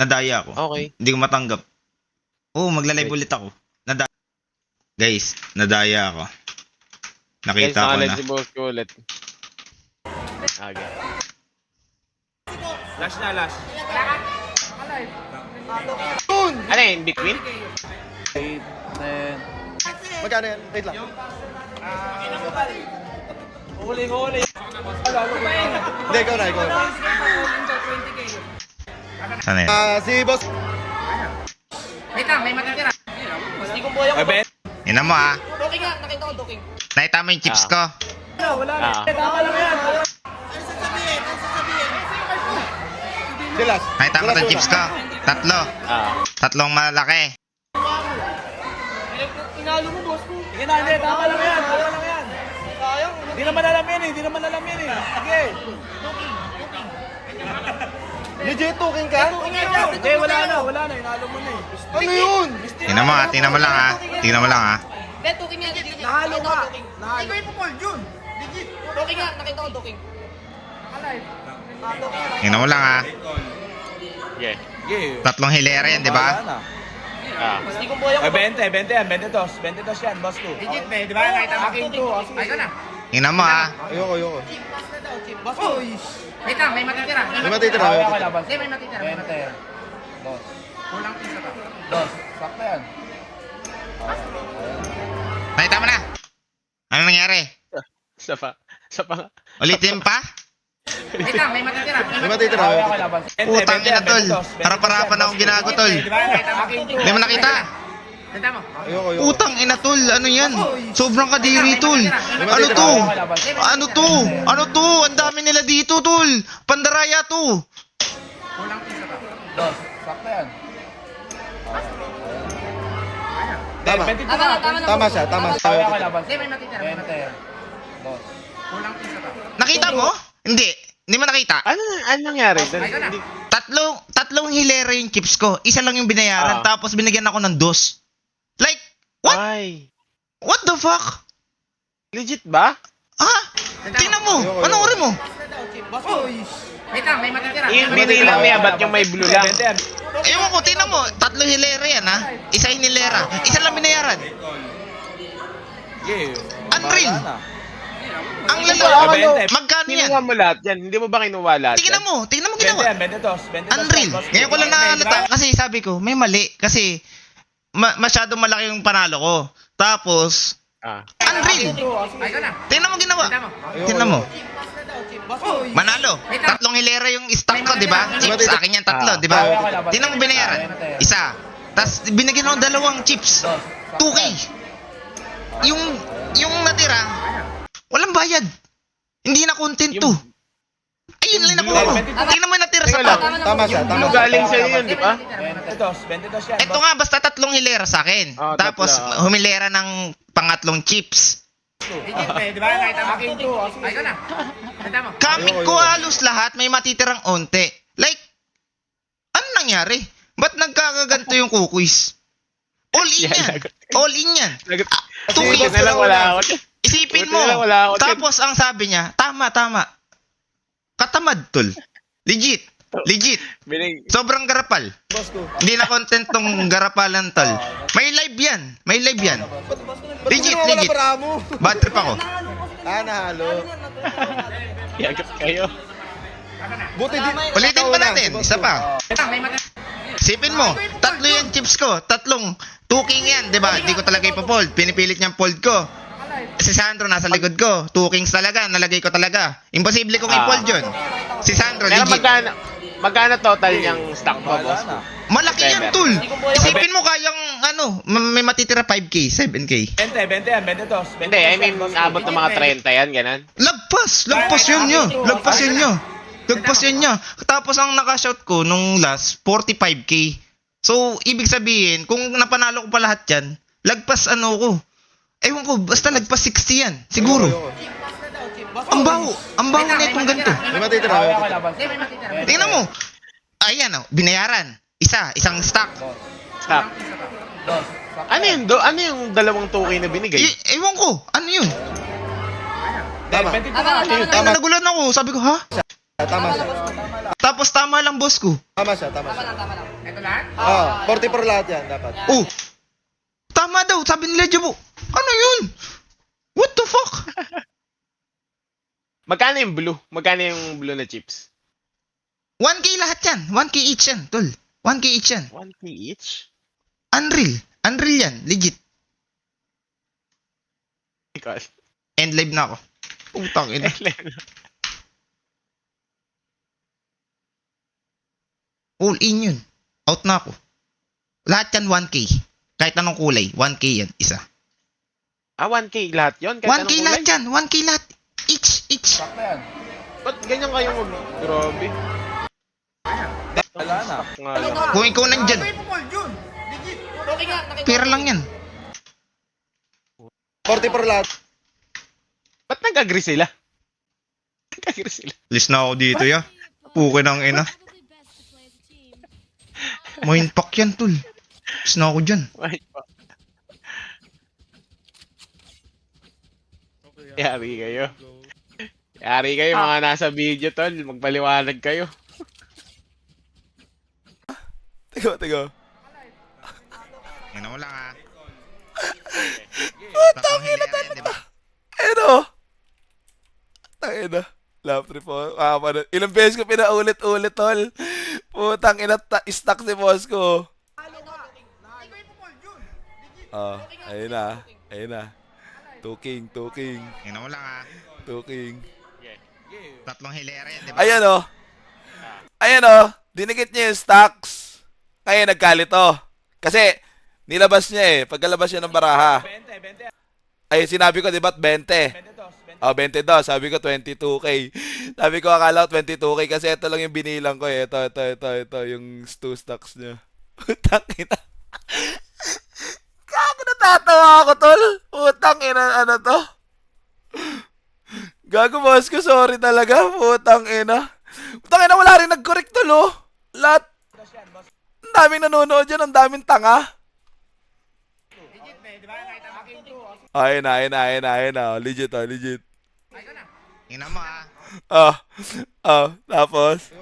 Nadaya ako. Okay. Hindi ko matanggap. Oo, magla-live ulit ako. Guys, nadaya ako. Guys, Nakita ko nakalive na. si boss ko ulit. Okay. Lash na, lash. Ano yun? Between? Magkano yan? Wait lang. Huli. Hindi, ikaw na. Sana yan? Si boss. Wait lang, may matitira. Gusti kong boyong. Ay, Ben. Ina mo ah. Doking nga, nakita ko doking. Nakita mo yung chips ko. Ah. Tama lang yan. Silas. Nakita mo yung chips ko. Tatlo. Ah. Tatlong malaki. Inalo mo, boss ko. Sige na, hindi. Tama lang yan. Sayang. Hindi naman alam yan eh. Sige. Legit talking ka? Hindi, wala na. Inalo mo na eh. Ano yun? Tingnan mo ah. Tingnan mo lang ah. Tingnan mo lang ah. Hindi, doking nga. Legit. Nahalo Nakita ka. ko doking. Hindi ko ipupol, Jun. Legit. Doking nga, nakita ko doking. Nakalive. Tingnan mo lang ah. Yeah. Sige. Tatlong hilera yan, di ba? Wala na. Ah. Gusti kong boyong. Ay, 20 yan. 22 yan, boss ko. Legit, be. Di ba? Nakita mo Akin doking. to. Ay, ka na. Tingnan mo ah. Ayoko. Boss ko. Wait lang, may matitira. May matitira. Hindi, may matitira. 20. Dos. Kulang isa pa. Dos. Sakto yan. Nakita mo na. Ano nangyari? Isa pa. nga. Ulitin pa? Wait lang, may matitira. May matitira. Putang ina tol. Harap-harapan akong ginago tol. Di ba? Nakita mo. Hindi mo nakita. Nakita mo. Ayoko. Utang ina tol, ano yan? Sobrang kadiri tol. Ano to? Ano to? Ang dami nila dito tol. Pandaraya to. Kulang isa pa. Dos. Sakto yan. Tama. Tama Tama siya. Hindi, may matitira. 20. Dos. Kulang isa pa. Nakita mo? Hindi. Hindi mo nakita. Ano nangyari? Ay, ka na. Tatlong hilera yung chips ko. Isa lang yung binayaran. Tapos binigyan ako ng dos. Like, what? Ay. What the fuck? Legit ba? Ah? Tingnan mo. Anong ori mo? Boss ko. Wait lang, may matitira. Yung binili lang niya, ba't yung may blue lang? 20 yan. Ewan ko, tingnan mo. Tatlo hilera yan ha. Isa yung hilera. Isa lang binayaran. Sige. Unreal. Wala na. Ang Ano? lalo. Magkano yan? Kinuha mo lahat yan. Hindi mo ba kinuha lahat Tingnan yan? mo. Tingnan mo 20 ginawa. yan. 22. Unreal. Ngayon ko lang nakalata. Kasi sabi ko, may mali. Kasi masyadong malaki yung panalo ko. Tapos, Ah. unreal. Ay, ka na. Tingnan mo ginawa. Tingnan mo. Tingnan mo. Boss ko. Manalo. Tatlong hilera yung stock ko, di ba? Chips, sa akin yan tatlo, di ba? Tingnan mo binayaran. Isa. Tapos binigyan ako dalawang chips. 2K. Yung natira, walang bayad. Hindi na content to. Ayun lang nakuha mo. Tingnan mo yung natira sa pack. Tama siya. Blue galing sa'yo yun, di ba? 22 yan. Ito nga, basta tatlong hilera sa akin. Oh, Tapos tatlo. humilera ng pangatlong chips. Legit, be. Di ba? Nakita mo. Akin to. Ay, ka na. Nakita mo. Kamit ko halos lahat, may matitirang onte. Like, ano nangyari? Ba't nagkakaganto yung kukuis? All in Yeah, yan. All in yan. 2K. Buti na lang wala ako. Isipin Buti mo. na lang wala ako. Tapos ang sabi niya, tama. Katamad, tol. Legit. Sobrang garapal. Boss ko. Hindi na content tong garapalan, tol. May live yan. Legit. Wala mo. Bad trip ako. Nahalo. Yagat kayo. Buti din. Ulitin pa natin. Isa pa. Wait lang, may matitira. Sipin mo, tatlo yung chips ko. Tatlong 2 king yan, di ba? Hindi ko talaga ipopold. Pinipilit niyang fold ko. Si Sandro nasa likod ko. 2 kings talaga, nalagay ko talaga. Imposible kong i-fold yun. Si Sandro, Pero legit. magkano total niyang stock mo, boss? Malaki yan, tol. Isipin mo kayang, may matitira 5K, 7K. 20 yan. 22. Hindi, I mean, abot ng mga 30 yan, ganun. Lagpas yun niya. Tapos ang nakashout ko nung last, 45K. So, ibig sabihin, kung napanalo ko pa lahat yan, lagpas ko. Ewan ko, basta lagpas 60 yan. Siguro. Ang baho na itong ganito. May matitira. Hindi, may matitira. Tingnan mo. Ayan, binayaran. Isang stock. Stock. Ano yung dalawang 2K na binigay? Ewan ko, ano yun? Tama. Tama. Ay, nagulan ako. Sabi ko, ha? Tama siya. Tapos Tapos tama lang, boss ko. Tama siya, tama siya. Tama lang. Ito lahat? Ah, 44 lahat yan, dapat. Oh! Tama daw, sabi nila Jabo. Ano yun? What the fuck? Magkano yung blue? Magkano yung blue na chips? 1K lahat yan. 1K each yan, tol. 1K each yan. 1K each? Unreal. Unreal yan. Legit. Ikaw. End live na ako. Putang ina. All in yun. Out na ako. Lahat yan 1K. Kahit anong kulay. 1K yan. Isa. Ah, 1K lahat yun? 1K lahat yan. 1K lahat. Each. Sakto yan. Ba't ganyan kayo mag... Grabe. Wala na. Nga lang. Kung ikaw nandyan, May pumol, Jun. Legit. Okay nga, nakita pera ko. lang yan. 44 lahat. Ba't nag-agree sila? Nag-agree sila. List na ako dito, ya. Pukin ng ina. Mind pack yan, tol. List na ako dyan. Yari kayo. Yari kayo mga nasa video, tol. Magpaliwanag kayo. Tigo. Yan mo lang, ha. Putang ina talaga. Ano? Tangina. Love trip po. Ilang beses ko pinaulit-ulit, tol. Putang ina, stuck si boss ko. May pumol, Jun. Legit. Ah, ayun na. Tuking. Yan mo lang, ha. Tuking. Tatlong hilera yan, di ba? Ayan o. Dinikit niya yung stocks. Ngayon, nagkalit to. Kasi, nilabas niya eh. Pagkalabas niya ng baraha. 20. Ay, sinabi ko, di ba't 20? 22. Oh, 22. Sabi ko, 22K. Sabi ko, akala ko 22K kasi ito lang yung binilang ko eh. Ito. Yung 2 stocks niya. Putang ina. Gago, natatawa ako, tol. Putang ina, ano to? Gago, boss ko, sorry talaga. Putang ina. Putang ina, wala rin nag-correct, tol, oh. Lahat. Ang daming nanonood dyan, ang daming tanga. Legit, di ba? Nakita mo. Akin to. Ayun na. Legit. Ina mo, ha. Tapos.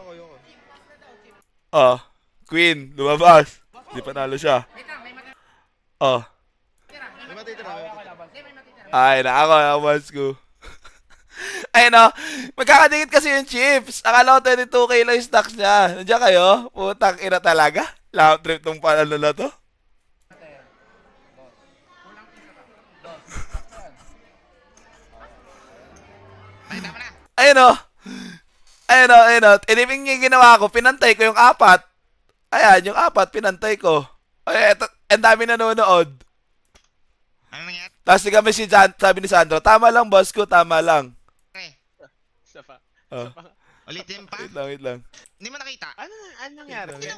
Queen, lumabas. Di panalo siya. Wait lang, may matitira. May matitira. Ay, nakakawas ko. Ayun o, magkakadikit kasi yung chips. Akala ko 22K lang yung stocks niya. Nandiyan kayo? Putang ina talaga. Love trip tong panalo na to. Ay, tama na. Ayun o. Inibing yung ginawa ko, pinantay ko yung 4. Ayan, yung 4, pinantay ko. Ay, eto, ang dami nanonood. Ano nangyari? Tapos kami sabi ni Sandro, tama lang boss ko, tama lang. Isa pa. Oh, Ulitin pa? wait lang. Hindi mo nakita? Ano nangyari? 22.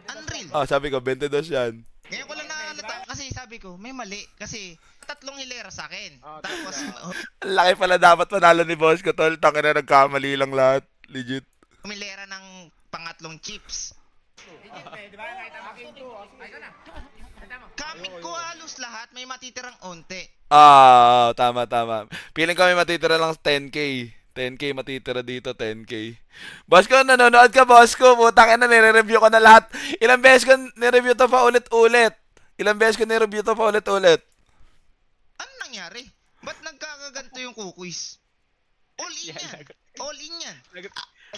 Unreal. Oh, sabi ko, 22 yan. Ngayon ko lang nakalata kasi sabi ko, may mali. Kasi tatlong hilera sa akin. Tapos, Ang laki pala dapat panalo ni boss ko, tol. Tangin na nagkamali lang lahat. Legit. humilera ng pangatlong chips. Legit, di ba? Nakita mo. Akin to. Ayun na. Nakita mo. Kamit ko halos lahat, may matitirang onte. Tama. Feeling ko may matitira lang 10K. 10K matitira dito, 10K. Boss ko, nanonood ka, boss ko. Putang ina, nire-review ko na lahat. Ilang beses ko nire-review to pa ulit-ulit. Ano nangyari? Ba't nagkakaganto yung kukuis? All in yan. All in yan.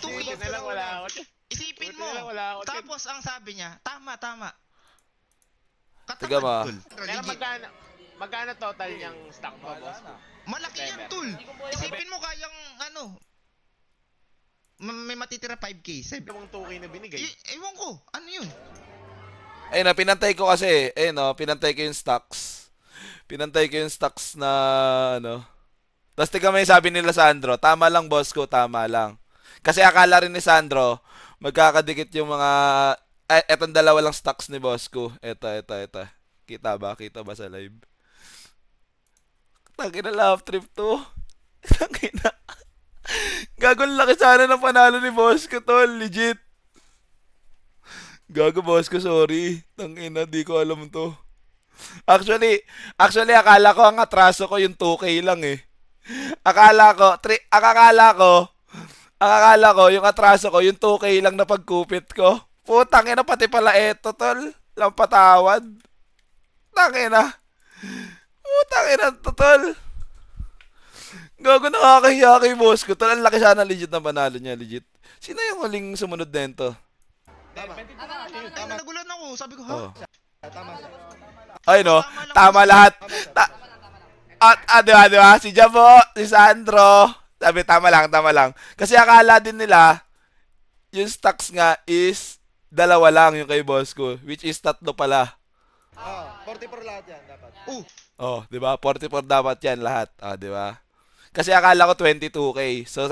Buti na lang wala ako. Isipin Buti mo. na lang wala ako. Tapos ang sabi niya, tama. Tiga ba? Tol. Pero magkano total niyang stock mo, boss? Malaki yan, tol. Isipin mo kayang may matitira 5K. Yung 2K na binigay. Ewan ko, ano yun? Ayun na, pinantay ko kasi. Pinantay ko yung stocks. Na, Tapos tignan mo yung sabi nila Sandro, tama lang boss ko, tama lang. Kasi akala rin ni Sandro, magkakadikit yung mga, etong dalawa lang stocks ni boss ko. Ito. Kita ba sa live? Tangina, love trip to. Tangina. Gagong laki sana ng panalo ni boss ko, tol. Legit. Gago, boss ko, sorry. Tangina, di ko alam to. Actually, akala ko ang atraso ko yung 2K lang eh. Akala ko, Ang akala ko, yung atraso ko, yung 2K lang na pagkupit ko. Putang ina, pati pala eto, tol. Lampatawad. Tangina. Putang ina, tol. Gago, nakakahiya kay boss ko. Tol, ang laki sana legit na panalo niya, legit. Sino yung huling sumunod na ito? Nagulan ako. Sabi ko, ha? Oh. Ay, no? Tama lahat. Di ba? Si Jabo, si Sandro. Sabi, tama lang. Kasi akala din nila, yung stocks nga is dalawa lang yung kay boss ko. Which is tatlo pala. 44 lahat yan, dapat. Oh, di ba? 44 dapat yan lahat. Ah, di ba? Kasi akala ko 22K. So,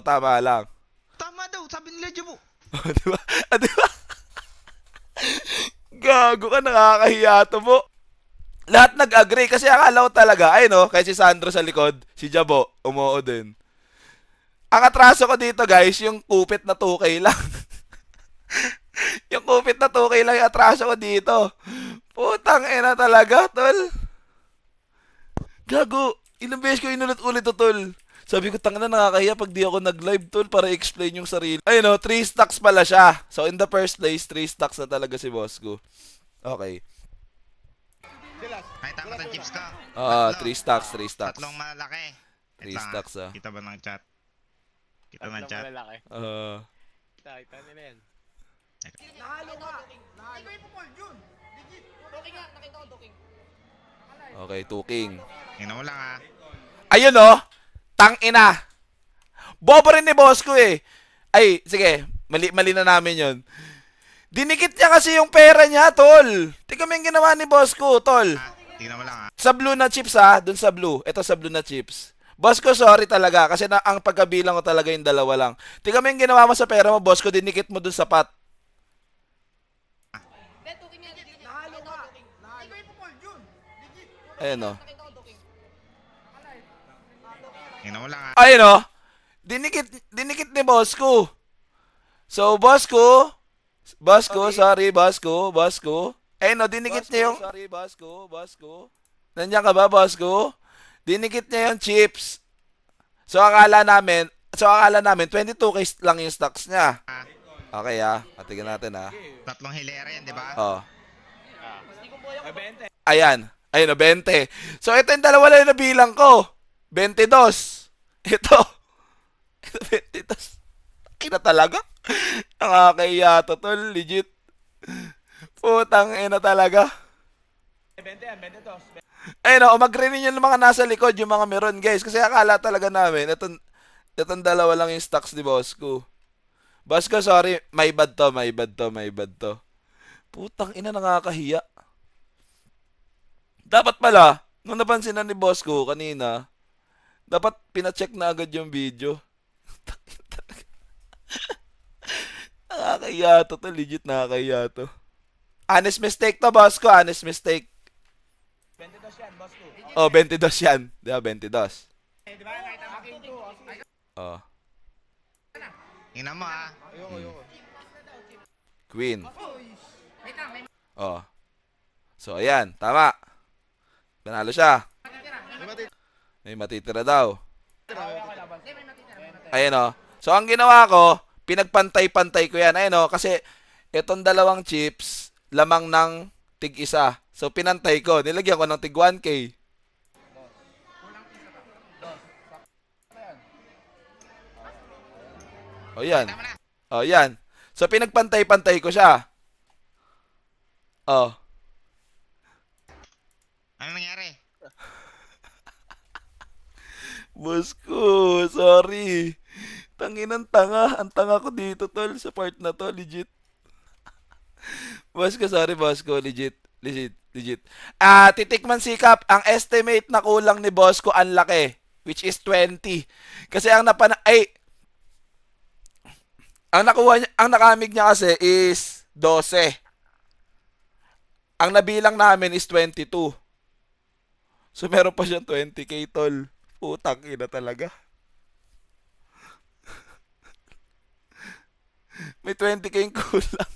tama lang. Tama daw. Sabi nila, Jabo. Di ba? Di ba? Gago ka, nakakahiya to mo. Lahat nag-agree kasi akala ko talaga, ay no, kay si Sandro sa likod, si Jabo, umuo din. Ang atraso ko dito guys, yung kupit na 2K lang. Yung kupit na 2K lang yung atraso ko dito. Putang ina talaga, tol. Gago, ilang beses ko inulit-ulit to, tol. Sabi ko, tanga na, nakakahiya pag di ako nag-live, tol, para explain yung sarili. Ay no, 3 stacks pala siya. So in the first place, 3 stacks na talaga si boss ko. Okay. Ay, tama ng chips ka. 3 stacks. Tatlong malaki. 3 stacks, ah. Kita ba ng chat? Kita ng Tatlong chat. malalaki. Kita nila yan. Nahalo ka. Nahalo. Ikaw yung Paul, yun. Legit. Doking nga, nakita ko doking. Okay, 2 king. Tingnan mo lang, ha? Ayun oh, tang ina. Bobo rin ni boss ko eh. Ay, sige, mali na namin yon. Dinikit niya kasi yung pera niya, tol. Tingnan mo yung ginawa ni boss ko, tol. Tingnan mo lang, ha? Sa blue na chips ha, dun sa blue. Ito sa blue na chips. Boss ko, sorry talaga. Kasi ang pagkabilang ko talaga yung dalawa lang. Tingnan mo yung ginawa mo sa pera mo, boss ko. Dinikit mo dun sa pot. Nahalo ka. Nahalo. Ikaw yung Paul, yun. Legit. Ayun oh. Tingnan mo lang, ha? Ayun oh. Dinikit ni boss ko. So, boss ko, sorry, boss ko. Ayun oh, dinikit niya yung... Sorry, boss ko. Nandiyan ka ba, boss ko? Dinikit niya yung chips. So, akala namin 22K lang yung stocks niya. Okay Atigan natin Tatlong hilera yan, di ba? Oh. Ay, 20. Ayan. Ayun o, 20. So, ito yung dalawa lang yung nabilang ko. 22. Ito 22. Kina talaga. Nakakahiya to, tol. Legit. Putang ina talaga. 20 yan, 22. Ayun o, mag-green yun yung mga nasa likod, yung mga meron, guys. Kasi akala talaga namin, itong dalawa lang yung stocks ni boss ko. Boss ko, sorry. May bad to. Putang ina, nakakahiya. Dapat pala, nung napansin na ni boss ko kanina, dapat pina-check na agad yung video. Nakakahiya to, legit nakakahiya to. Honest mistake to, boss ko. Honest mistake. 22 yan, boss ko. Oh, 22 yan. Di ba, 22. Di ba? Nakita mo. Akin to. Oh. Tingnan mo, ha? Ayoko. Queen. Oh. So, ayan. Tama. Panalo siya. May matitira daw. Ayan o. So, ang ginawa ko, pinagpantay-pantay ko yan. Ayan o. Kasi, itong dalawang chips, lamang ng tig-isa. So, pinantay ko. Nilagyan ko ng tig 1K. O, yan. O, yan. So, pinagpantay-pantay ko siya. Oh. Ano nangyari? Boss ko, sorry. Tanginang tanga. Ang tanga ko dito, tol. Sa part na to, legit. Boss ko, sorry, boss ko. Legit. Titikman sikap. Ang estimate na kulang ni boss ko, ang laki. Which is 20. Kasi ang ang nakamig niya kasi is 12. Ang nabilang namin is 22. So, meron pa siyang 20K, tol. Putang ina talaga. May 20K yung kulang.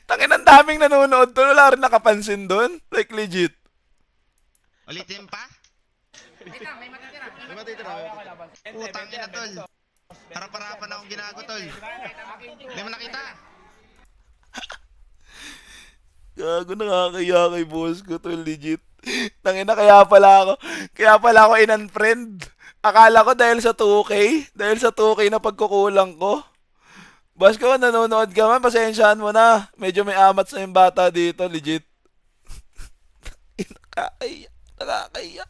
Tangin, ang daming nanonood, tol. Wala rin nakapansin doon. Like, legit. Ulitin pa? May matitira. Putang ina, tol. Harap-harapan akong ginago, tol. Di ba nakita mo king 2? Hindi mo nakita. Gago, nakakaya kay boss ko to, legit. Tangina, kaya pala ako in-unfriend. Akala ko dahil sa 2K na pagkukulang ko. Boss ko, nanonood ka man, pasensyahan mo na. Medyo may amat sa yung bata dito, legit. Nakakaya.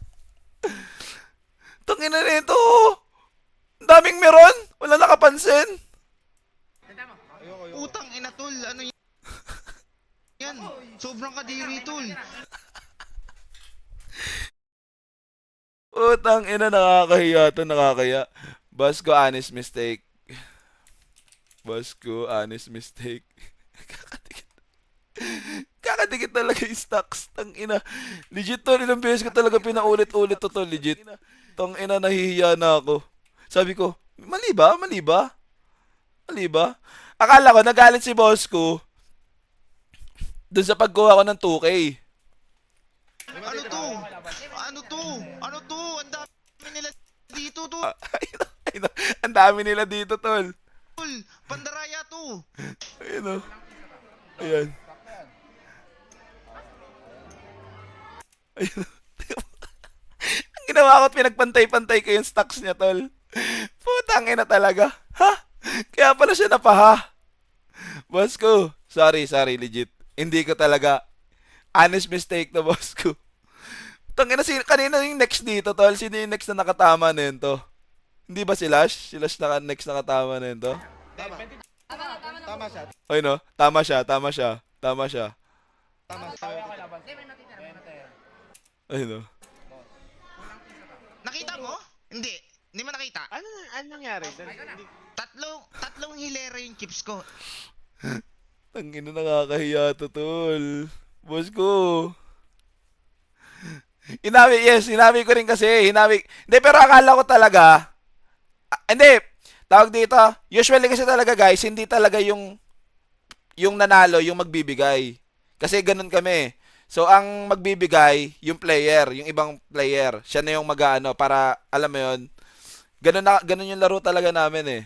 Tangina nito. Ang daming meron. Wala nakapansin. Utang ina, tol. Ano yan? Yan. Sobrang kadiri, tol. Utang ina, nakakahiya to, nakakaya. Boss ko, honest mistake. Kakadikit talaga yung stocks. Tang ina. Legit to, ilang beses ko talaga pinaulit-ulit to, legit. Tang ina, nahihiya na ako. Sabi ko, mali ba? Akala ko, nagalit si boss ko dun sa pagkuha ko ng 2K. Ano to? Ang dami nila dito, tol. Ang dami nila dito, tol. Pandaraya to. Ayun o. Ayan. Ang ginawa ko, pinagpantay-pantay ko yung stocks niya, tol. Putang ina talaga. Ha? Kaya pala siya napaha. Boss ko. Sorry, legit. Hindi ko talaga. Honest mistake na, boss ko. Tangina, kanina yung next dito, tol. Sino yung next na nakatama nito? Hindi ba si Lash? Si Lash next nakatama nito? Tama siya. Ay no, tama siya. Ay no. Nakita mo? Hindi. Hindi mo nakita. Ano nangyari? Tatlong hilera yung chips ko. Tangina, nakakahiya to, tol. Boss ko. Hinabi ko rin kasi. Hindi, pero akala ko talaga. Hindi. Tawag dito. Usually kasi talaga, guys, hindi talaga yung nanalo, yung magbibigay. Kasi ganun kami. So, ang magbibigay, yung player, yung ibang player. Siya na yung mag-ano para, alam mo yun, ganun yung laro talaga namin eh.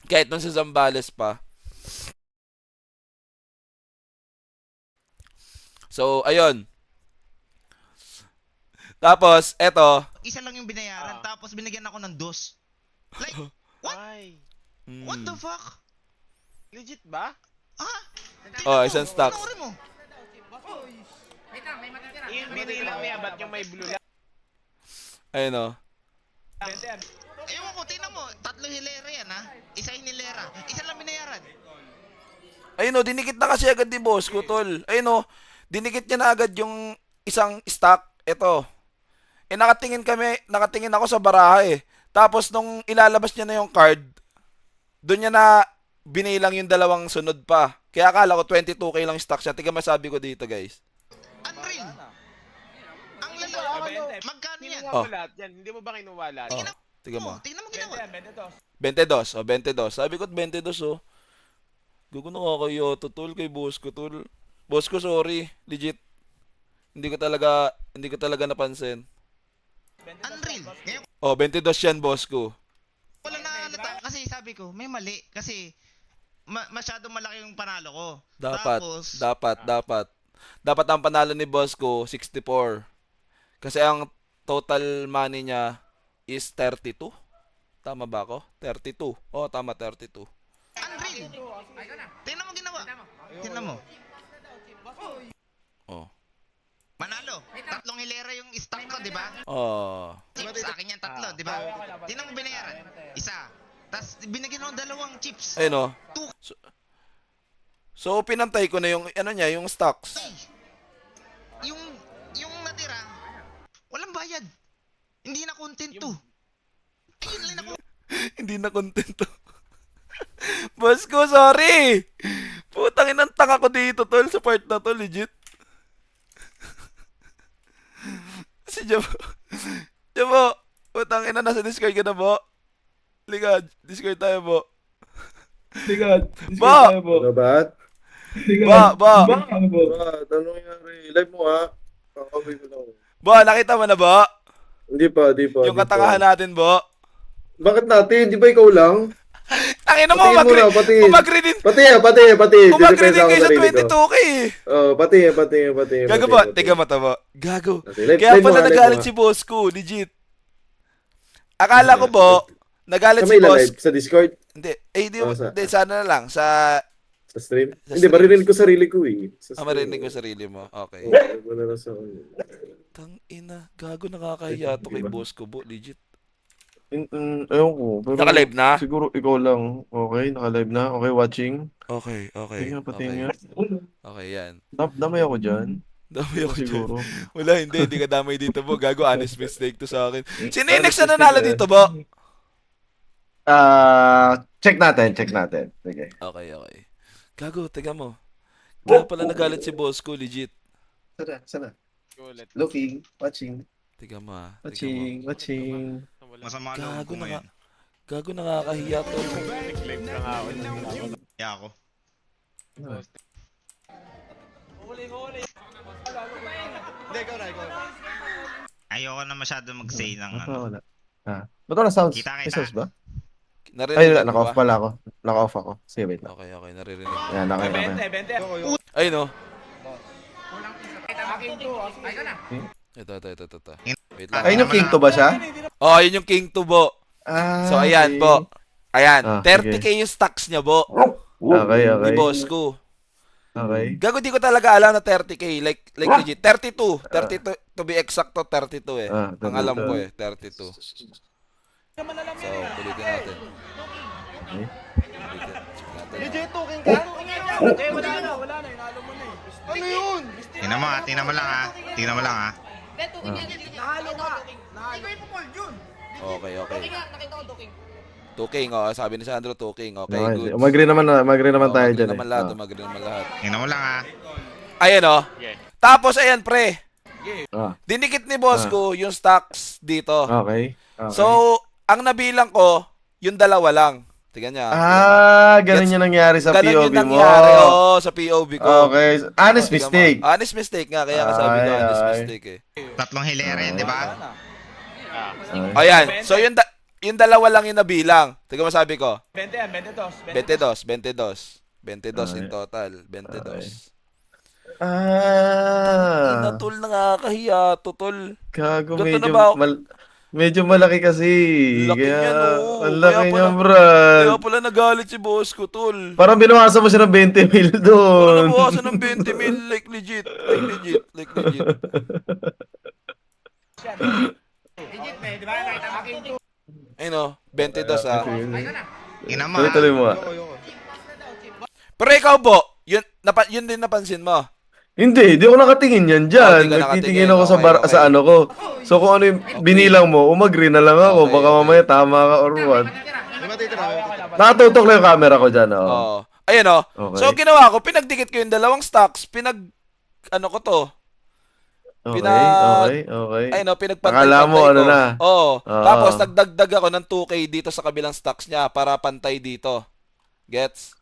Kahit nung sa Zambales pa. So, ayun. Tapos, eto. Isa lang yung binayaran, tapos binigyan ako ng 2. Like, what? Ay, What the fuck? legit ba? Ah? Oh, isang stocks. Panoorin mo. Yung binilang niya, ba't yung may blue lang? Ayun o. 20 yan. Ewan ko, tingnan mo. 3 hilera yan, ha? Isa yung hilera. Isa lang binayaran. Ayun o, dinikit na kasi agad ni boss ko, tol. Ayun o, dinikit niya na agad yung isang stock. Ito. Nakatingin ako sa baraha eh. Tapos nung ilalabas niya na yung card, doon niya na binilang yung dalawang sunod pa. Kaya akala ko 22K lang stock siya. Tingnan masabi ko dito, guys. Unreal. Ang lalo. Magkano yan? Kinuha mo lahat yan. Hindi mo ba kinuha lahat? Oh, tingnan mo. Tingnan mo 20 ginawa. yan, 22. 22. Sabi ko 22 oh. Gugo na kakayo to, tol, kay boss ko, tol. Boss ko, sorry. Legit. Hindi ko talaga napansin. Unreal. Ngayon, Oh, 22 yan, boss ko. wala na halata. Kasi sabi ko, may mali. Kasi, masyadong malaki yung panalo ko. Tapos, Dapat ang panalo ni boss ko 64. Kasi ang total money niya is 32. Tama ba ako? 32. Oh, tama, 32. unreal. Tingnan mo ginawa. Tingnan mo. Oh. Manalo. 3 hilera yung stock ko, di ba? Oh. Chips, sa akin yan 3, di ba? Tingnan mo binayaran. Isa. Tapos binigyan ako 2 chips. Ayun oh. So, pinantay ko na yung, yung stocks. Ay, yung natira, walang bayad. Hindi na content to. Ayun lang ako. Hindi na content to. Boss ko, sorry! Putang inang tanga ko dito, tol, sa part na to, legit. Si Jabo. Putang ina, nasa Discord ka na, bo. Ligad, Discord tayo, bo. Bo! Ano ba? Bo! Ano nangyari? Live mo ha? Kakawin ko lang. Bo, nakita mo na, bo? Hindi pa. Yung katangahan natin, bo. Bakit natin? Di ba ikaw lang? Tangina mo, Patingin muna, patingin. umagri din. Pati. Umagri Didepensa din kayo ako sa sarili ko. 22K eh. Oh, pati. Gago ba? Tiga mata mo. Gago. Live Kaya mo pala nga, live nagalit mo si boss ko, legit. Akala ko po, nagalit Sa si may boss. live? Sa Discord? Hindi, di, Oh, di, sana na lang. Sa Sa stream? Sa Hindi, stream. maririnig ko sarili ko eh. Sa stream. marinig ko sarili mo. Okay. Oo, wala na sa Tang ina, gago nakakahiya to kay Diba? boss ko, legit. Ewan ko. Pero Naka-live na? Siguro ikaw lang. Okay, naka-live na. Okay, watching. Okay. Tingnan, Okay, patingin. okay yan. Damay ako dyan. Dami ako dyan. Siguro. Wala, hindi ka damay dito, bo. Gago, honest mistake to sa akin. Sino yung next na nanalo dito, bo? Check natin. Sige. Okay. Gago, tiga mo. Kaya pala nagalit si boss ko, legit. Sana. Gulat. Looking, watching, Tiga mo, ah. watching. Masama loob Gago ko na ngayon. Gago, nakakahiya to. Nag-live ka nga ako. Kaya ako. Ayoko na masyado mag-say ng ano. Wala. Ba't wala sounds? Kita. May sounds ba? Ay, Narinig mo naka-off ba? pala ako. Naka-off ako. Sige, wait lang. Okay, naririnig ko. Yan, okay. 20. Ay, no. Akin to. Ay ka na. Ito. Wait lang. Ayun yung king to ba siya? Oh, yun yung King 2, bo. So, ayan, okay. bo. Ayan, Ah, 30K yung stocks niya, bo. Okay. Ni boss ko. Okay. Gago, di ko talaga alam na 30K. Like legit. 32. 32. To be exact to, 32 eh. Ang alam ko eh, 32. So, ulitin natin. Okay. Legit, tuking ka? Eh, wala na. Inalo mo na eh. Ano yun? Tingnan mo lang ha. Nahalo ka. Nahalo. Ikaw yung Paul Jun. Okay. Nakita ko tuking. 2K, oh. Sabi ni Sandro, 2K. Okay, Okay. good. Umagri naman tayo Umagri dyan naman lahat, eh. umagri naman lahat. Tingnan mo lang ha. Ayan, oh. Okay. Tapos, ayan, pre. Ah, Dinikit ni boss ko yung stocks dito. okay. So, ang nabilang ko, yung dalawa lang. Tingnan niya. Ganun yung nangyari sa Ganun POV yung mo. nangyari, sa POV ko. Okay. Honest Tingnan mo. mistake. Honest mistake nga, kaya kasabi ko honest Ay. mistake eh. Tatlong hilera yan, di ba? Ayan, so yung dalawa lang yung nabilang. Tingnan mo sabi ko. 22. 22 in total. 22. Ah. Tol, nakakahiya to, tol. Gago, Ganto na medyo, ba? medyo malaki kasi. Laki Kaya, niya, no? ang Kaya laki pala- niya, brad. Kaya pala nagalit si boss ko, tol. Parang binawasan mo siya ng 20 mil Wala doon. nabawasan ng 20 mil, like legit. Legit, eh. Di ba? Nakita mo. Akin to. Ayun o, 22 ah. Ay ka na. Tingnan mo Tuloy-tuloy ha. mo ah. Pero ikaw, Bo, yun din napansin mo. Hindi, di ako nakatingin yan dyan. Hindi ka Nagtitingin nakatingin. ako sa Okay. sa ano ko. So kung ano yung binilang mo, umagri na lang ako. Okay, Baka okay. mamaya tama ka or what. Matitira. Nakatutok lang yung camera ko dyan, oh. Oo. Ayun o. Okay. So, ginawa ko, pinagdikit ko yung dalawang stocks, ano ko to. Okay, pinag- okay. Ayun o, pinagpantay-pantay Akala mo, ko. ano na? Oo. Oo. Tapos, nagdagdag ako ng 2K dito sa kabilang stocks niya para pantay dito. Gets?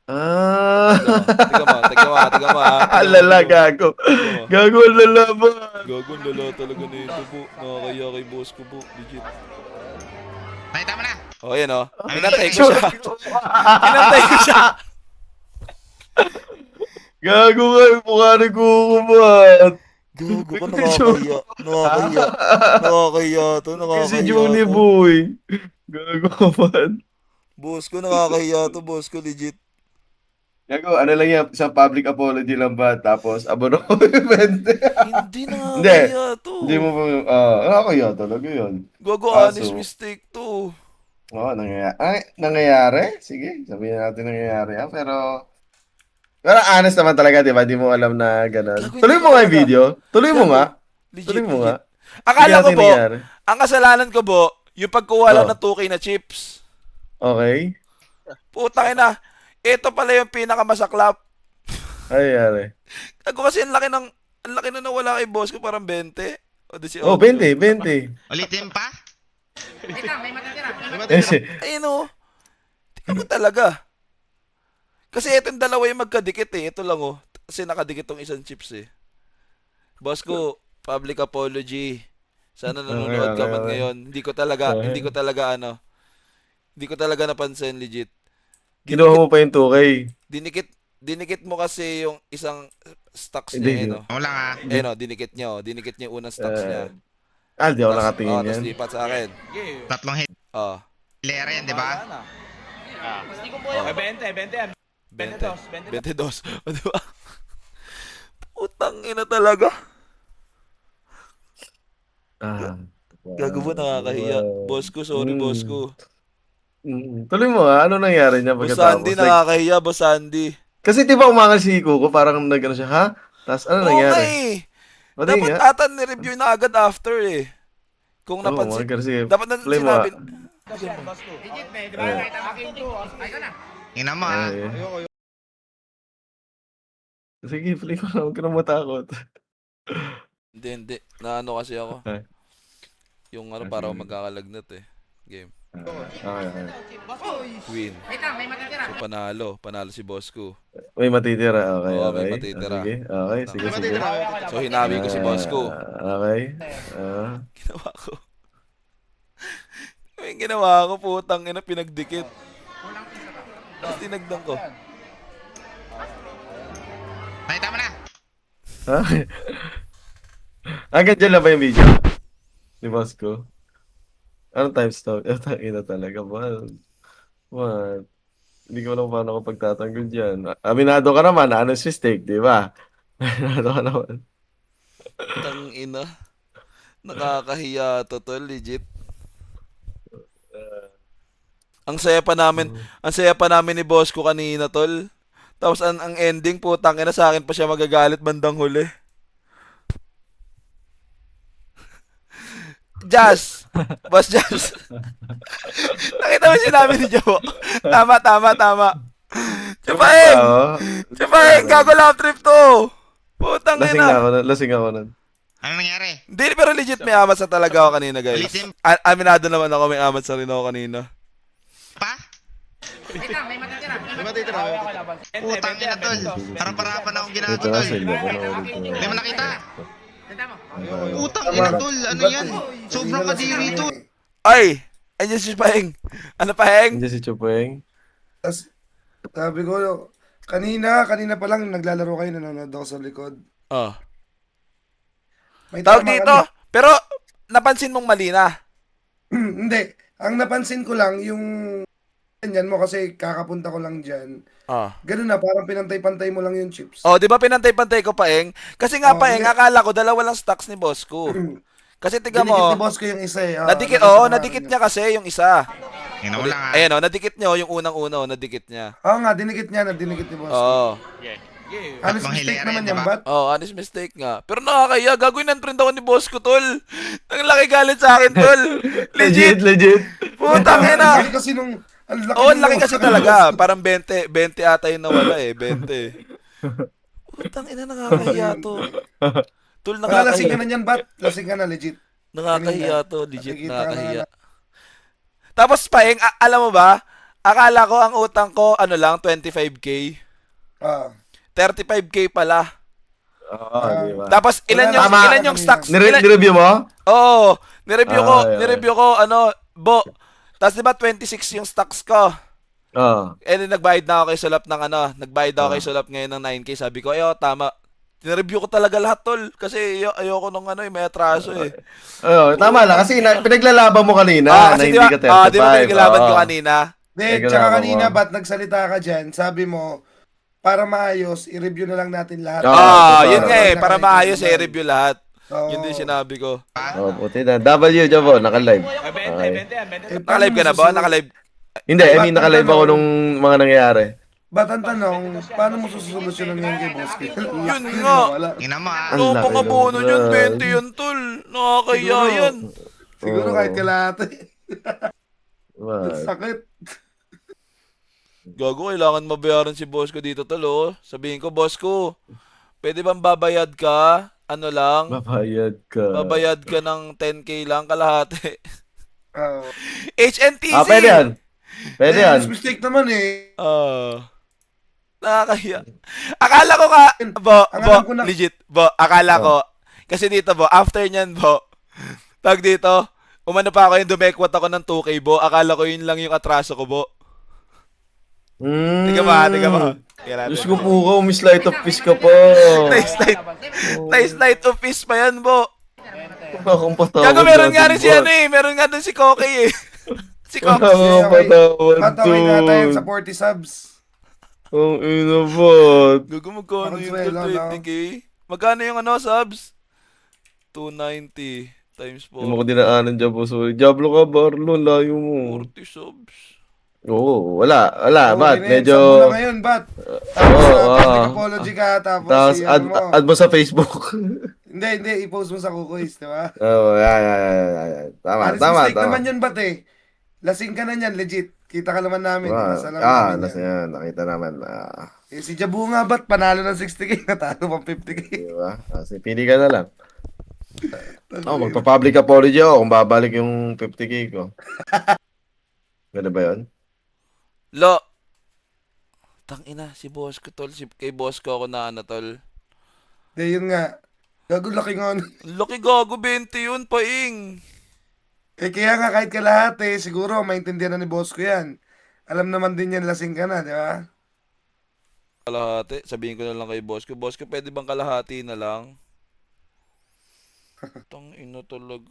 Ah. Tignan mo. Alala, gago. Gago, alala ba? Gago, lala talaga na ito, po. Nakakaya kay boss ko, po. Legit. Nakita mo na. O, yan o. Pinantay ko siya. Pinantay ko siya. Gago nga, yung mukha ni kukumat. Gago ka, nakakahiya to, Si Junie Boy. Gago ka man. Boss ko, nakakahiya to, boss ko, legit. Gago, ano lang yan, isang public apology lang ba? Tapos, abono ko yung 20. Hindi nakakahiya to. Hindi mo pa, nakakaya talaga yun. Gago, Kaso- honest mistake to. Oo, nangyayari. Ay, nangyayari? Sige, sabihin natin nangyayari. Pero honest naman talaga, di ba? Di mo alam na gano'n. Gago, Tuloy hindi mo ko nga yung talaga. video. Tuloy mo nga. Legit, Tuloy mo nga. Akala ko, Sige Bo, natin nangyari. ang kasalanan ko, Bo, yung pagkuha lang Oh. ng 2K na chips. Okay. Putang ina, ito pala yung pinakamasaklap. Ay, yari. Ako kasi ang laki na nawala kay boss ko, parang 20. O, di si Oh, 20, 20. Ulitin pa. Wait lang, may matitira. Ayun o. Tingnan mo talaga. Kasi itong dalawa yung magkadikit eh. Ito lang oh. Kasi nakadikit tong isang chips eh. Boss ko, public apology. Sana nanonood ka man okay. ngayon. Hindi ko talaga Hindi ko talaga napansin, legit. Kinuha mo pa yung 2K. Dinikit mo kasi yung isang stocks Hindi, niya, hindi. no? Wala nga. Dinikit niyo. Dinikit niyo yung unang stocks niya. Di ako nakatingin Tapos yan. lipat sa akin. Tatlong Oh. hilera yan, di ba? Hindi ko po Eh, yung 20 yan. 22. O, di ba? Putang ina talaga. Gago ba, nakakahiya. Boss ko, sorry boss ko. Tuloy mo ano nangyari niya Boss pagkatapos? Andy, nakakahiya, Boss Andy. Kasi di ba umangal si Kuko, parang nagano siya, ha? Tapos ano nangyari? Okay. Pati Dapat nga. ata ni-review na agad after eh. Kung napansin. Kasi, Dapat na play mo, sinabi. legit, may, di ba? Nakita mo aking 2. Ay ka na. Ina mo ah. Ay. Sige, play mo na. Huwag ka na matakot. Hindi. Naano kasi ako. Okay. Yung para ako magkakalagnat eh. Game. Okay. Win. Wait lang, may matitira. So panalo. Panalo si boss ko. May matitira. Okay, Oo, okay. may matitira. Sige, okay. Sige, sige. So hinawi ko si boss ko. Okay. Ginawa ko. Yung ginawa ko, putang ina, pinagdikit. Tapos tinagdan ko. Nakita mo na. Ha? Hanggang dyan lang ba yung video? Ni boss ko? Anong time stop? Ina talaga ba? What? Hindi ko alam paano ako pagtatanggol dyan. Aminado ka naman, honest mistake, di ba? Aminado ka naman. Tang ina. Nakakahiya to, tol, legit. Ang saya pa namin ni boss ko kanina, tol. Tapos ang ending, putang ina, sa akin pa siya magagalit bandang huli. Jazz! Boss Jazz! Nakita mo yung sinabi ni Joe? Tama. Chupaeng! Chupaeng! Gago love trip to! Putang ina! Lasing ako nun. Ano nangyari? Hindi, pero legit may amat sa talaga ako kanina, guys. Ulitin. Aminado naman ako, may amat sa rin ako kanina. Pa? Wait lang, may matitira. Putang ina tol. Harap-harapan akong ginagawa Ito nga tol. sila. Hindi mo nakita. Tanda mo. Putang ina tol. Ano yan? Sobrang kadiri to. Ay! Andiyan si Paeng. Ano Paeng? Nandiyan si Chupeng. Tapos, sabi ko, kanina pa lang naglalaro kayo, nanonood ako sa likod. Oh. May Tawag tama dito. Pero, napansin mong mali na. Hindi. Ang napansin ko lang, yung ganyan mo kasi kakapunta ko lang dyan. Oh. Ganun na, parang pinantay-pantay mo lang yung chips. Oh, di ba pinantay-pantay ko Paeng? Kasi nga Oh, Paeng, hindi. akala ko dalawa lang stocks ni boss ko. Kasi tiga Dinikit mo, ni boss ko yung isa eh. nadikit, nakita ko nadikit nga. niya kasi yung isa. Ina mo lang ah. Ayan nadikit niyo yung unang-una, nadikit niya. Oo nga, dinikit ni boss ko. Oo. Honest Tatlong mistake hilera naman yan, yan, diba? bat? Oh, honest mistake nga. Pero nakakaya, gagawin ng print ako ni boss ko, tol. Ang laki galit sa akin, tol. Legit. Putang ina. Kasi nung, ang laki Oo, ang laki nung- kasi talaga. Parang 20 ata yung nawala eh. 20. Putang ina, nakakahiya to. Tol, Lasing ka nakakahiya. na yan, bat? Lasing ka na, legit. Nakakahiya to. Legit, Nakikita ka na nakakahiya. Tapos, Paeng, alam mo ba? Akala ko ang utang ko, ano lang, 25k. Ah. 35k pala. Di ba? Tapos, ilan yung stocks? Nireview mo? Oo, nireview ko, Ay. nireview ko, tapos di ba 26 yung stocks ko? Oo. Eh, di nagbayad na ako kay Sulap ng nagbayad ako kay Sulap ngayon ng 9k, sabi ko, ayo, tama. Tinreview ko talaga lahat, tol, kasi ayoko nung may atraso eh. Tama lang. Kasi pinaglalaban mo kanina na Kasi hindi ka 35. di ba pinaglaban ko kanina? Then, Teka tsaka lang, kanina, ako. ba't nagsalita ka dyan? Sabi mo, para maayos, i-review na lang natin lahat. Yun nga eh, para maayos eh, review lahat. Oo. Yun din sinabi ko. Puti na. W, Jabo, naka-live. 20 yan. Nakalive ka na ba? Nakalive? Hindi, I mean, naka-live ako nung mga nangyayari. Ba't ang tanong, paano mo susolusyonan yun kay boss? Yun nga. Wala. Ina mo ah. Ang No, laki pangabono ng yun, brand. 20 yun, tol. Nakakaya yan. Siguro kahit kalahati. What? Sakit. Gago, kailangan mabayaran si boss ko dito, tol, oh. Sabihin ko, boss ko, pwede bang babayad ka? Ano lang? Babayad ka. Babayad ka ng 10k lang kalahati. Oo. HNTC! Pwede yan. Pwede yan. Honest mistake naman eh. Nakakahiya. Akala ko ka, Ang alam ko na- legit, akala ko, kasi dito, after nyan, tag dito, Umano pa ako yung dumekwat ako ng 2K, Bo. Akala ko yun lang yung atraso ko, Bo. Tiga ba? Kaya natin. Diyos ko po ka, Miss Light of Fish ka pa. Nice light of fish pa yan, Bo. Akong patawad. Gago, meron nga rin si ano eh. Meron nga dun si Koki eh. Si Koki. Akong patawad Ba't okay na tayo dun. sa 40 subs? Ang ina ba't? Gago, magkano yung Consuelo, no? 20k? Magkano yung ano, subs? 290 times Hindi mo ko 4. dinaanan dyan po. Sorry. Diablo ka, Barlo. Layo mo. 40 subs. Oo, wala. Okay Ba't? na yun, Medyo... sub mo na ngayon, Bat? Tapos public apology ka, tapos Tapos i-ano mo. add mo sa Facebook. Hindi, i-post mo sa Kukuis, di ba? Oo, yan. Tama. Mistake naman yun, Bat eh. Lasing ka na yan, legit. Kita ka naman namin. Nasa lang namin nasa yan. yan. Nakita naman. Si Jabu nga, Bat? Panalo ng 60k, natalo pang 50k. Diba? Pili ka na lang. Magpa-public apology ako kung babalik yung 50k ko. Ganda ba yun? Lo. Tangina, si boss ko, tol. Kay boss ko ako na ano, tol. Hindi, yun nga. Gago, laki nga. Laki gago, 20 yun, paing. Kaya nga, kahit kalahati, siguro, maintindihan na ni boss ko yan. Alam naman din yan, lasing ka na, di ba? Kalahati, sabihin ko na lang kay boss ko. Boss ko, pwede bang kalahati na lang? Tangina talaga.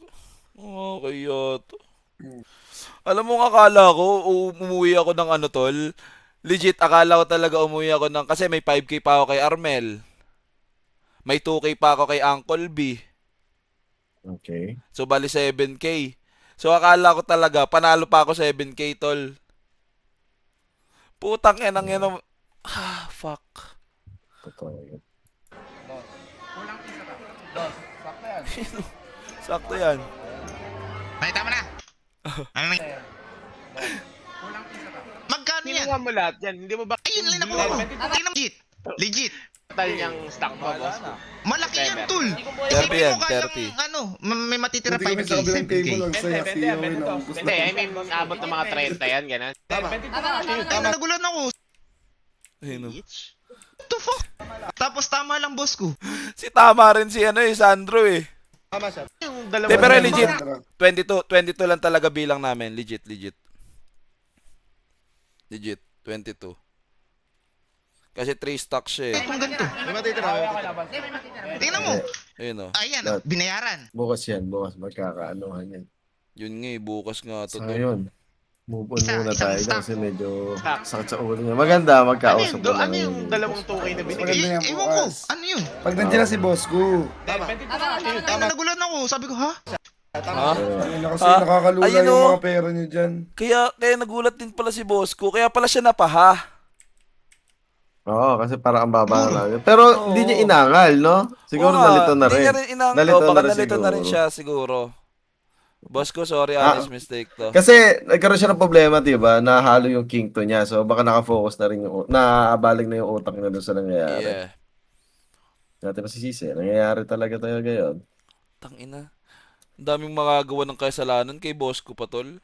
Kaya to. Alam mo, akala ko, umuwi ako ng ano, tol. Legit, akala ko talaga umuwi ako ng, kasi may 5k pa ako kay Armel. May 2k pa ako kay Uncle B. Okay. So, bali 7k. So, akala ko talaga, panalo pa ako 7k, tol. Putang enang yan. Fuck. Totoo yun. Sakto yan. Nakita mo na. Ano nang... Magkano yan? Kinuha mo lahat yan. Hindi mo ba Ayun lang nakuha ko. Tingnan mo. Legit. total niyang stock mo, boss? Malaki yan, Seven. tol. 30 Isipin yan, mo kayang, 30. ano, may matitira Buti kami 5K, sa kabilang 7K. table ang saya. Bente, Siya bente, na bente, ubus Hindi, I mean, abot ng mga 30 yan, gano'n. Nagulat ako. Ayun, oh. What the fuck? Tapos tama lang, boss ko. Si tama rin si ano eh, Sandro eh. Yung De, dalawa. pero legit, 22 lang talaga bilang namin. Legit. Legit, 22. Kasi 3 stocks siya eh. Kung ganito. Tingnan mo. Ayun oh. Ayan, binayaran. Bukas yan, bukas magkakaanohan yan. Yun nga eh, bukas nga to. Sa ngayon, move on Isa- muna isang tayo stock. kasi medyo Stock. sakit sa ulo niya. Maganda, Ano magkausap yun? mo lang. Ano yung dalawang 2K na binigay? Maganda yan, Ewan ko, bukas. ano yun? Pag nandiyan na si boss ko. Ay, nagulat ako. Sabi ko, ha? Ha? Ayun na kasi Ah, nakakalula ayun, yung oh. mga pera niyo dyan. Kaya nagulat din pala si boss ko. Kaya pala siya napaha. Oo, kasi parang ang baba na lang. Pero hindi niya inangal, no? Siguro Oo nga, nalito na hindi rin. niya rin Nalito baka na rin nalito na rin siguro. siya siguro. Boss ko, sorry, Ah. honest mistake to. Kasi nagkaroon siya ng problema, 'di ba? Nahalo yung king to niya. So baka naka-focus na rin yung naabaling na yung utak niya doon sa nangyayari. Yeah. Natin masisisi. Nangyayari talaga tayo ngayon. Tangina. Ang daming magagawa ng kasalanan kay boss ko pa, tol.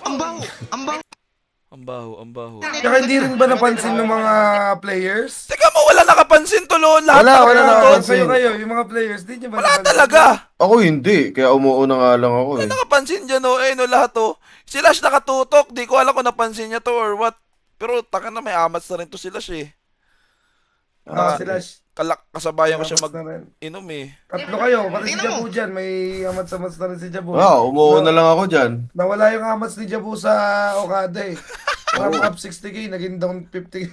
Ang baho. Ang baho. Ang baho. Tsaka hindi rin ba napansin ng mga players? Teka mo, wala nakapansin tolo. Lahat Wala nakapansin. nakapansin. Kayo, yung mga players, di nyo ba Wala napansin? talaga. Ako hindi, kaya umuuna nga lang ako eh. Nakapansin dyan, oh. Eh, no, lahat, oh. Si Lash nakatutok. Di ko alam kung napansin niya to or what. Pero, taka na, may amats na rin to si Lash, eh. Ah, sila. Kasabayan ko siya Amats na rin. mag-inom, eh. Tatlo kayo, pati si Tingnan mo. Jabu dyan. May amats-amats na rin si Jabu. Oo, umuuna lang ako dyan. Nawala yung amats ni Jabu sa Okada eh. From up 60k, naging down 50k.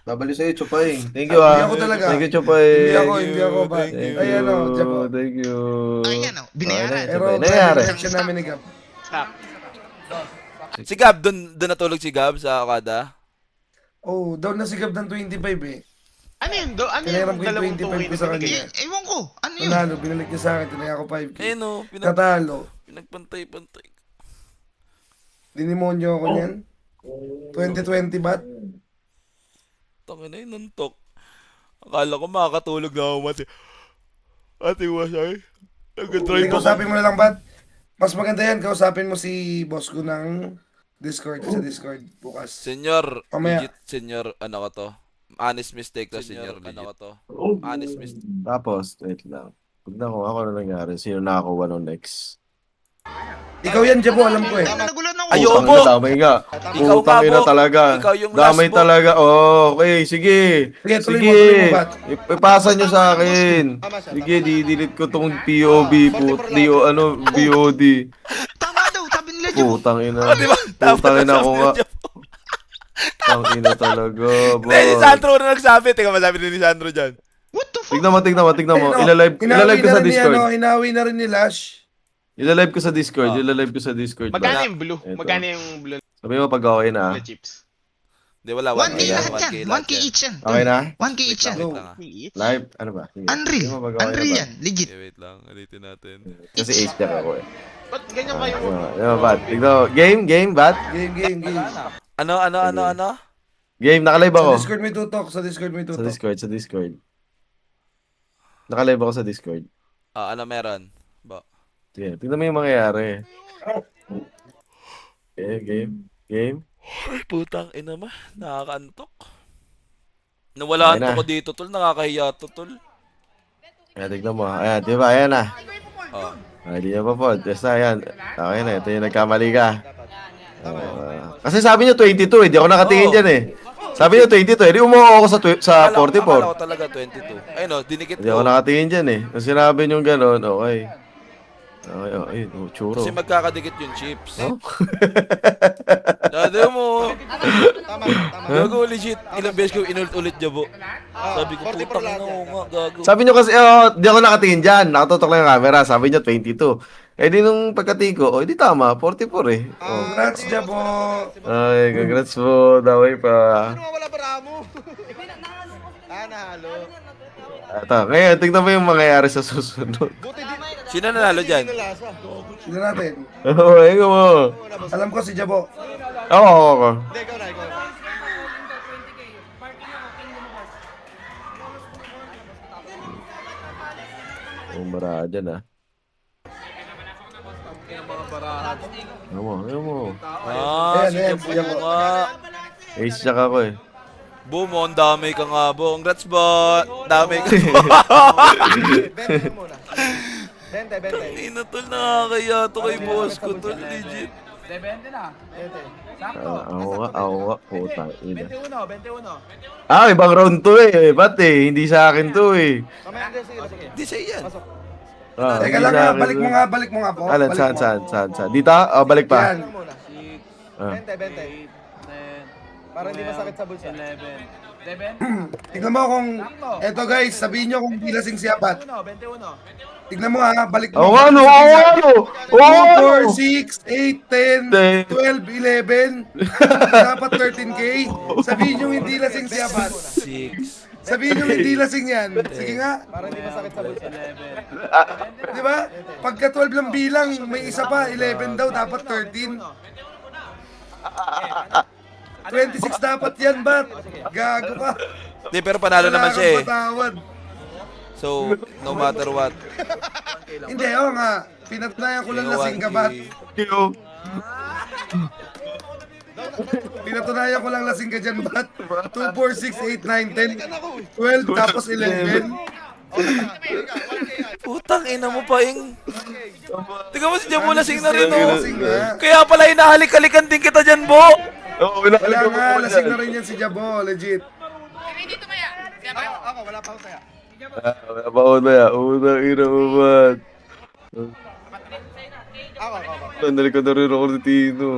Babalik sa'yo, Chupay. Thank you, ah. Hindi ako talaga. Thank you, Chupay. Hindi ako ba? Thank you. Ay ano, Jabu. Thank you. Ayan, binayaran. Pero Nangyari. reaction namin ni Gab. Stock. Si Gab, doon natulog si Gab sa Okada. Oh, down na si Gab ng 25 eh. Ano yun? Ano Tinahiram yung ko yung dalawang 25 2K ko na sa binigay? kanya. Ewan ko. Ano yun? Nanalo, binalik niya sa akin, tinaya ko 5k. Eh, no. Natalo. Pinagpantay-pantay. Dinimonyo ako niyan. 2020 bat? Tangin na yun, nantok. Akala ko makakatulog na ako, mati. Ate, wasay. Nag-drive Hindi, ako. kausapin mo na lang bat? Mas maganda yan, kausapin mo si boss ko ng Discord, sa Discord bukas. Senyor, Mamaya. legit, senyor, ano ko to? Honest mistake to, senyor, ano ko to? Honest mistake. Tapos, wait lang. Tignan ko ako na nangyari. Sino nakakuha ng next? Ikaw yan, Jabo, alam ko eh. Nagulan ako. Ayo, Putang Bo. ina, damay nga. Ikaw Putang nga, ina Bo. talaga. Ikaw yung last, Damay Bo. talaga. Oh, okay, sige. Sige, tuloy Sige. mo, tuloy mo, Bat. Ipasa nyo sa akin. Sige, di-delete ko tong POB. BOD. Tama daw, sabi nila Jabo. Putang ina. Oh, di ba? Tama Putang na ina ko sabi nga. ni Jabo. Putang ina talaga. Hindi, si Sandro na nagsabi. Tingnan mo, sabi ni Sandro dyan. What the fuck? Tignan mo. Ayun, Ilalive ko sa Discord. Hinawi na rin ni Lash. Ilalive ko sa Discord. Ah. Ilalive ko sa Discord. Magkano yung blue? Ito. Magkano yung blue Sabi mo pag okay na. na chips? Hindi, wala. 1K 1K lahat yan. 1K each yan. Okay na? 1K each yan. Wait lang, Live? Ano ba? Sige. Unreal. Sabi mo pag okay na Unreal ba? yan. Legit. Okay, wait lang. Ulitin natin. Kasi 8 jack ako eh. Ba't ganyan kayo? Bat. Tignan mo. Game, Bat. Game. Ano? Game, nakalive ako. Sa Discord may tutok, Sa Discord. Nakalive ako sa Discord. Ano meron? Sige, tignan mo yung mangyayari. Game. Ay, putang ina ma. Nakakaantok. Nawala Ayun na. ko dito, tol. Nakakahiya to, tol. Ayan, tignan mo. Ayan, di ba? Ayan na. Oh. Hindi na pa po. Basta, ayan. Okay na, ito yung nagkamali ka. Kasi sabi niyo 22 eh. Di ako nakatingin Oo. dyan eh. Sabi niyo 22 eh. Di umuha ako sa Akala ko 44. talaga 22. Ayun o, dinikit Hindi ako ko. nakatingin dyan eh. Kung sinabi niyo gano'n, okay. Okay, ayun. Oh, churro. Kasi magkakadikit yung chips. Oh? Dado mo. Gago, legit. Ilang beses ko inulit-ulit, Jabo. Sabi ko, putang ina ko nga, gago. Sabi niyo kasi, di ako nakatingin dyan. Nakatutok lang yung camera. Sabi niyo 22. Eh di nung pagkatingin ko, di tama. 44 eh. Oh. Congrats, Jabo. Ay, congrats po. Daway pa. Wala para mo. Nahalo. Ito, ngayon, tignan mo yung mangyayari sa susunod. Buti di. Sino nanalo dyan? Nalasa. Sino natin? Oo, ayun mo. Alam ko si Jabo. Ako. Hindi, ikaw na. Ang baraha dyan ah. Ayun mo. Ah, si Ayan, Jabo si Jabo. nga. Ace jack ako eh. Boom, ang dami ka nga, Bo. Congrats, Bo. Dami ka. Bente muna. Bente. Ina, tol. Nakakaya to kay boss ko, tol. Legit. Depende na. Bente. Sakto. Ako nga. Puta, ina. 21. Ah, ibang round to eh. Ba't eh? Hindi sa akin to eh. Kamay Andres, sige. Pasok. Di siya yan. Ah, Teka hindi lang sa nga, akin balik to. mo nga po. Alan, Balik mo. saan? Dito? Oh, balik pa. Yan. Muna. Ah. Bente. Para hindi masakit sa bulsa. 11. Tignan mo kung, eto guys, sabihin nyo kung di lasing si Apat. 21. Tignan mo ha, balik Oo mo. nga no, oo nga no. Oo nga no. 4, 6, 8, 10, 12, 11. Dapat 13K. Sabihin nyo hindi lasing si Apat. 6. Sabihin nyo hindi lasing yan. Sige nga. Para hindi masakit sa bulsa. 11. Di ba? Pagka 12 lang bilang, may isa pa, 11 daw, dapat 13. 26 dapat yan, Bat. Gago ka. Di, pero panalo naman Wala siya eh. kang patawad. So, no matter what. Hindi, oo nga. Pinatunayan ko lang lasing ka, Bat. Yo. Pinatunayan ko lang lasing ka dyan, Bat. 2, 4, 6, 8, 9, 10, 12, tapos 11. Putang ina mo pa, Ing. Tingnan mo si Jabo lasing na rin, oh. Lasing nga. Kaya pala hinahalik-halikan din kita dyan, Bo. Oo, Wala nga, lasing na rin yan si Jabo, legit. Ako, wala pa ako saya. Wala pa una ya. Unang ina mo man. Ako. Sandali ko na rin ako ni Tino.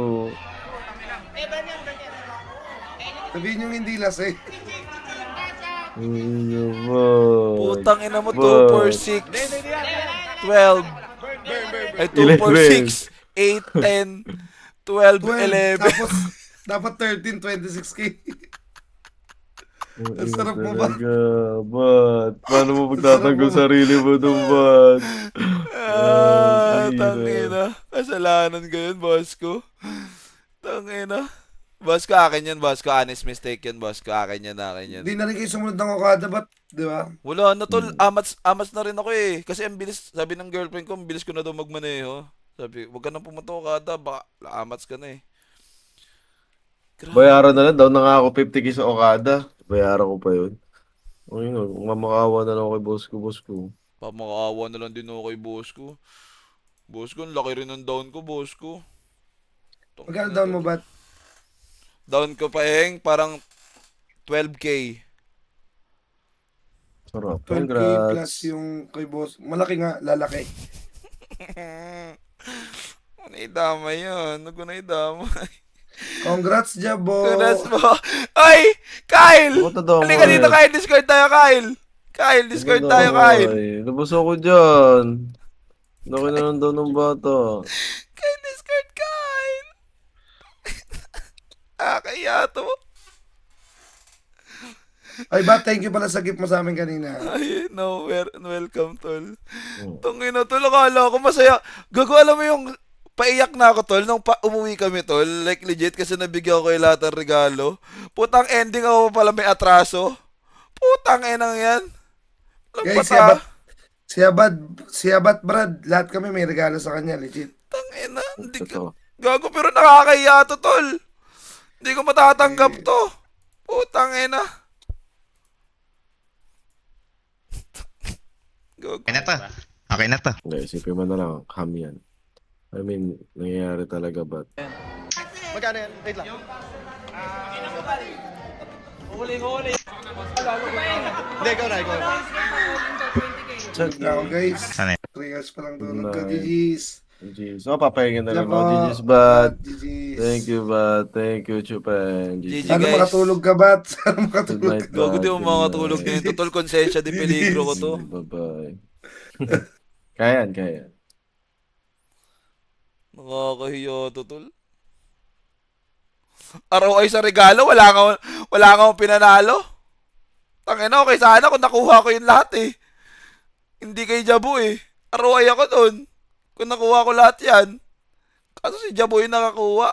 Sabihin yung hindi lasing. Ano ba? Putang ina mo, 2, 4, 6, 12. Ay, 2, 4, 6, 8, 10, 12, 12, 11. tapos dapat 13, 26K. Ang sarap mo ba? Ba't? Paano mo pagtatanggol sarili mo doon, ba't? Tangina. Kasalanan ko yun, boss ko. Tangina. Boss ko, akin yan, boss ko. Honest mistake yan, boss ko. Akin yan. Hindi na rin kayo sumunod ng Okada, ba't? Di ba? Wala na, tol. Amats na rin ako eh. Kasi ang bilis, sabi ng girlfriend ko, ang bilis ko na daw magmaneho. Sabi, wag ka nang pumunta Okada, baka amats ka na eh. Grabe. Bayaran na lang daw na nga ako 50k sa Okada. Bayaran ko pa yun. Ayun, kung mamakawa na lang ako kay boss ko. Pamakaawa na lang din ako kay boss ko. Boss ko, ang laki rin ng down ko, boss ko. Magkano down mo ba? Down ko pa, parang 12K. Sarap. 12K plus Congrats. yung kay boss. Malaki nga, lalaki. Ano idamay yan? Ano ko na idamay? Congrats, Jabo. Congrats mo. Ay! Kyle! Ako to daw, Halika dito, Kyle. Discord tayo, Kyle. Kyle, Discord tayo, Kyle. Labas ako dyan. Laki na lang daw ng bata. Kyle, Discord, Kyle. Kaya to. Ay, ba, thank you pala sa gift mo sa amin kanina. Ay, no, welcome, tol. Oh. Tungin na, tol. Akala ko masaya. Gago, alam mo yung paiyak na ako, tol, nung umuwi kami, tol. Like, legit, kasi nabigyan ko kayo lahat ng regalo. Putang ending ako pala may atraso. Putang enang yan. Guys, Lampata. si Abad, Brad, lahat kami may regalo sa kanya, legit. Tangina. Hindi Totoo. gago, pero nakakahiya to, tol. Hindi ko matatanggap to. Putang ina. Gago. Okay na to. Okay na to. Hindi, isipin mo na lang, ham yan. I mean, nangyayari talaga ba? Magkano yan? Wait lang. Huli. Hindi, ikaw na. Check Ako, guys. Sana 3 years pa lang tulog ka, Nice. GG's. Jeez. So, papahingin na lang Jabo. ako. GG's, but GG's. thank you, but thank you, Chupen. GG. GG. Sana guys. makatulog ka, Bat? Sana Good makatulog night, ka. Gago, di mo Good makatulog night. din. Tol, konsensya di peligro ko to. Bye-bye. Kaya yan. Nakakahiya to, tol. Araw ay sa regalo, wala kang pinanalo. Tangina, okay sana kung nakuha ko yung lahat eh. Hindi kay Jabu eh. Araw ay ako dun. Kung nakuha ko lahat yan. Kaso si Jabu yung nakakuha.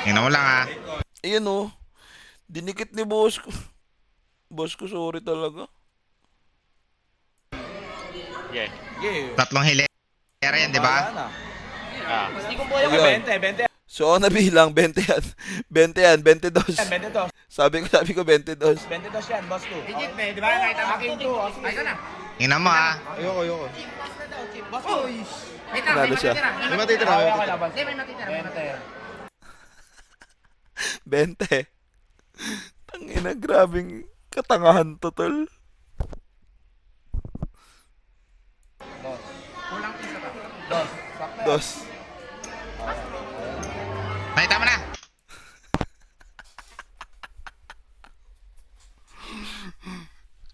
Tingnan mo lang ha. Ayun oh. Dinikit ni boss ko. Boss ko, sorry talaga. Yeah. Yeah. Tatlong hilera yan, di ba? Ah. Ayun. 20. So, ako nabilang, 20 yan. 20 yan, 22. 22. Sabi ko 22. 22 yan, boss ko. Legit, may, di ba? Nakita mo. Akin to. Ay, ito na. Tingnan mo ha. Ayoko. Boss ko. Wait lang, Nanalo may siya. matitira. May matitira. Hindi, may matitira. 20. Tangina, grabing katangahan to, tol. Kulang isa pa. Dos. Nakita mo na.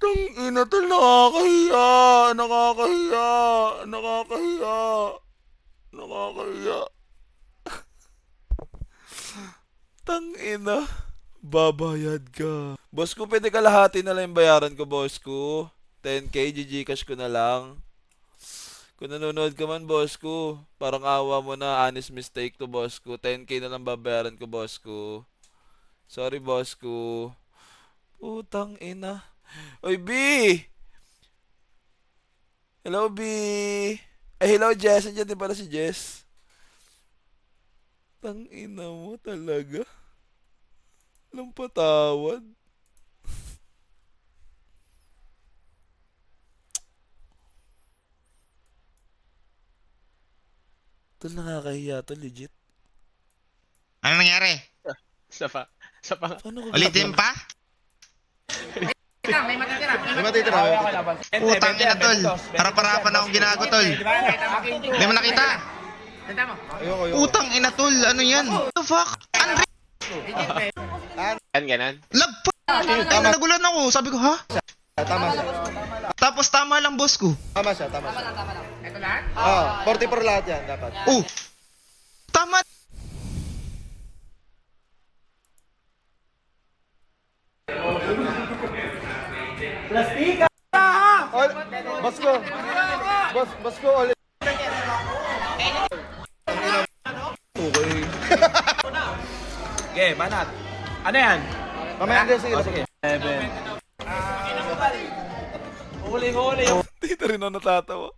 Tangina, tol, nakakahiya. Tangina, babayad ka. Boss ko, pwede kalahati na lang yung bayaran ko, boss ko. 10K, GGcash ko na lang. Kung nanonood ka man, boss ko, parang awa mo na, honest mistake to, boss ko. 10K na lang babayaran ko, boss ko. Sorry, boss ko. Putang ina. Oy, B! Hello, B! Ay, hello, Jess. Andiyan din pala si Jess. Tang ina mo talaga. Walang patawad. Tol, nakakahiya to, legit. Ano nangyari? Sa pa. Paano ko Ulitin pa? Wait lang, may matitira. May matitira. Putang ina tol. Harap-harapan akong ginago tol. Di ba? Nakita mo. Hindi mo nakita? Tanda mo. Putang ina tol. Ano yan? What the fuck? Andre! Legit, may. Yan, ganun. Lagpa! Nagulat ako. Sabi ko, ha? Tama siya. Tapos tama lang boss ko. Tama siya. Ito lahat? 44 lahat yan, dapat. Oh! Tama! Boss ko. Boss ko ulit. Okay, banat. Ano yan? Mamaya hindi, sige. Sige. 7. Huli. Dito rin ako natatawa.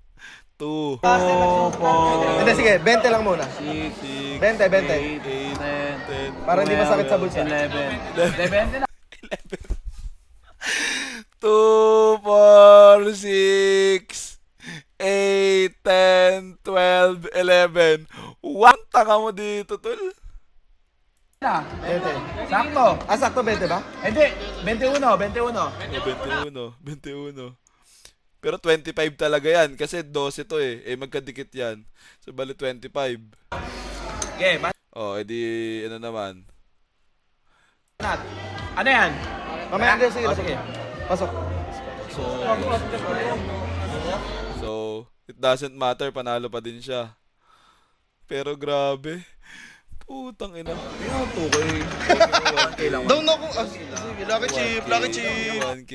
2, 4, Hindi, sige. 20 lang muna. 6, 20. 10, Para hindi masakit sa bulsa. 11. 11 na. 2, 4, 6, 8, 10, 11. One tanga mo dito, tol. Na. 20. Sakto. Ah, sakto 20 ba? Hindi. 21. Oh, 21. Pero 25 talaga yan. Kasi 12 to eh. Eh, magkadikit yan. So, bali 25. Okay, Oh, edi, ano naman. Nat. Ano yan? Mamaya Andres, sige. Sige. Pasok. So, it doesn't matter. Panalo pa din siya. Pero grabe. Putang ina. Yung 2K. 1K lang. Down ako. Ah, sige, lucky chip, lucky chip. 1K.